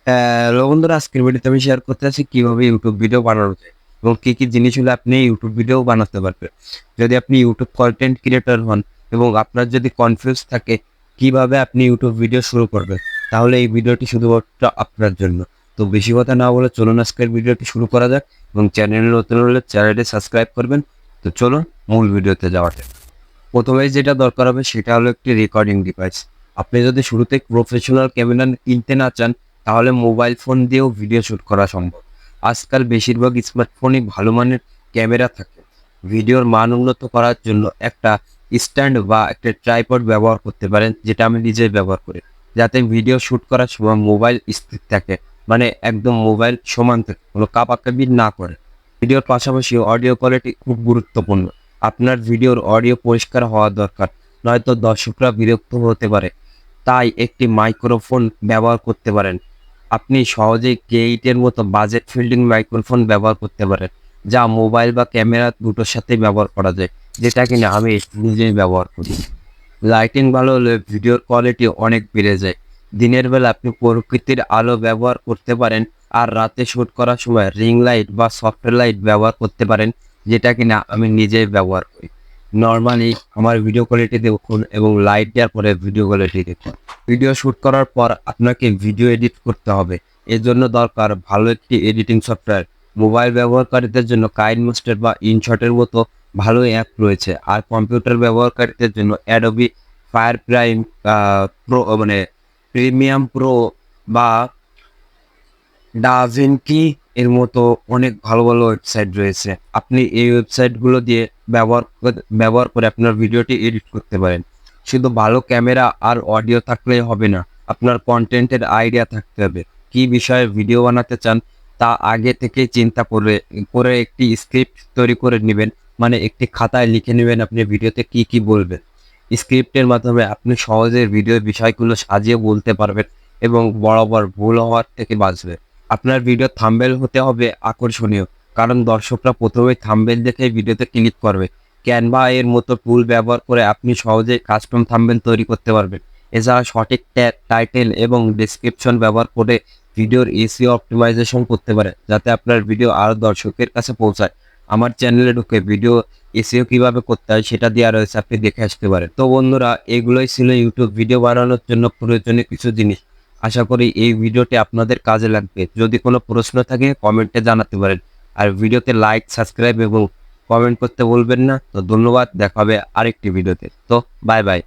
Hello বন্ধুরা, আজকের ভিডিওতে আমি শেয়ার করতে যাচ্ছি কিভাবে ইউটিউব ভিডিও বানানো যায় এবং কি কি জিনিস হলে আপনি ইউটিউব ভিডিও বানাতে পারবেন। যদি আপনি ইউটিউব কন্টেন্ট ক্রিয়েটর হন এবং আপনার যদি কনফিউজ থাকে কিভাবে আপনি ইউটিউব ভিডিও শুরু করবেন, তাহলে এই ভিডিওটি শুধুমাত্র আপনার জন্য। তো বেশি কথা না বলে চলুন আজকের ভিডিওটি শুরু করা যাক এবং চ্যানেলে নতুন হলে চ্যানেলটি সাবস্ক্রাইব করবেন। তো চলুন মূল ভিডিওতে যাওয়া যাক। প্রথমে যেটা দরকার হবে সেটা হলো একটি রেকর্ডিং ডিভাইস। আপনি যদি শুরুতে প্রফেশনাল ক্যামেরা কিনতে না চান, তাহলে মোবাইল ফোন দিয়েও ভিডিও শ্যুট করা সম্ভব। আজকাল বেশিরভাগ স্মার্টফোনই ভালো মানের ক্যামেরা থাকে। ভিডিওর মান উন্নত করার জন্য একটা স্ট্যান্ড বা একটা ট্রাইপড ব্যবহার করতে পারেন, যেটা আমি নিজেই ব্যবহার করি, যাতে ভিডিও শ্যুট করার সময় মোবাইল স্থির থাকে, মানে একদম মোবাইল সমান থাকে, কোনো কাঁপাকাঁপি না করে। ভিডিওর পাশাপাশি অডিও কোয়ালিটি খুব গুরুত্বপূর্ণ। আপনার ভিডিওর অডিও পরিষ্কার হওয়া দরকার, নয়তো দর্শকরা বিরক্ত হতে পারে। তাই একটি মাইক্রোফোন ব্যবহার করতে পারেন। আপনি সহজেই K8 মতো বাজেট ফিল্ডিং মাইক্রোফোন ব্যবহার করতে পারেন, যা মোবাইল বা ক্যামেরা দুটোর সাথেই ব্যবহার করা যায়, যেটা কিনা আমি নিজেই ব্যবহার করি। লাইটিং ভালো হলে ভিডিওর কোয়ালিটি অনেক বেড়ে যায়। দিনের বেলা আপনি প্রকৃতির আলো ব্যবহার করতে পারেন, আর রাতে শ্যুট করার সময় রিং লাইট বা সফট লাইট ব্যবহার করতে পারেন, যেটা কিনা আমি নিজেই ব্যবহার করি। নরমালি আমার ভিডিও কোয়ালিটি দেখুন এবং লাইট দেওয়ার পরে ভিডিও কোয়ালিটি দেখুন। ভিডিও শ্যুট করার পর আপনাকে ভিডিও এডিট করতে হবে। এর জন্য দরকার ভালো একটি এডিটিং সফটওয়্যার। মোবাইল ব্যবহারকারীদের জন্য কাইনমাস্টার বা ইনশটের মতো ভালো অ্যাপ রয়েছে, আর কম্পিউটার ব্যবহারকারীদের জন্য অ্যাডোবি ফায়ার প্রাইম প্রো, মানে প্রিমিয়াম প্রো বা ডাভিনকি এর মতো অনেক ভালো ভালো ওয়েবসাইট রয়েছে। আপনি এই ওয়েবসাইটগুলো দিয়ে ব্যবহার করে আপনার ভিডিওটি এডিট করতে পারেন। শুধু ভালো ক্যামেরা আর অডিও থাকলেই হবে না, আপনার কন্টেন্টের আইডিয়া থাকতে হবে। কি বিষয়ে ভিডিও বানাতে চান তা আগে থেকেই চিন্তা করে একটি স্ক্রিপ্ট তৈরি করে নেবেন, মানে একটি খাতায় লিখে নেবেন আপনি ভিডিওতে কি কি বলবেন। স্ক্রিপ্টের মাধ্যমে আপনি সহজে ভিডিওর বিষয়গুলো সাজিয়ে বলতে পারবেন এবং বরাবর ভুল হওয়ার থেকে বাঁচবে। আপনার ভিডিও থাম্বনেল হতে হবে আকর্ষণীয়, কারণ দর্শকরা প্রথমেই থাম্বনেল দেখে ভিডিওতে ক্লিক করবে। ক্যানভা এর মতো টুল ব্যবহার করে আপনি সহজেই কাস্টম থাম্বনেল তৈরি করতে পারবেন। এছাড়া সঠিক টাইটেল এবং ডেসক্রিপশন ব্যবহার করে ভিডিওর এসইও অপটিমাইজেশন করতে পারে, যাতে আপনার ভিডিও আরও দর্শকের কাছে পৌঁছায়। আমার চ্যানেলে ঢুকে ভিডিও এসইও কিভাবে করতে হয় সেটা দেওয়া রয়েছে, আপনি দেখে আসতে পারেন। তো বন্ধুরা, এগুলোই ছিল ইউটিউব ভিডিও বানানোর জন্য প্রয়োজনীয় কিছু জিনিস। আশা করি এই ভিডিওটি আপনাদের কাজে লাগবে। যদি কোনো প্রশ্ন থাকে কমেন্টে জানাতে পারেন। আর ভিডিওতে লাইক, সাবস্ক্রাইব এবং কমেন্ট করতে বলবেন না। তো ধন্যবাদ, দেখা হবে আরেকটি ভিডিওতে। তো বাই বাই।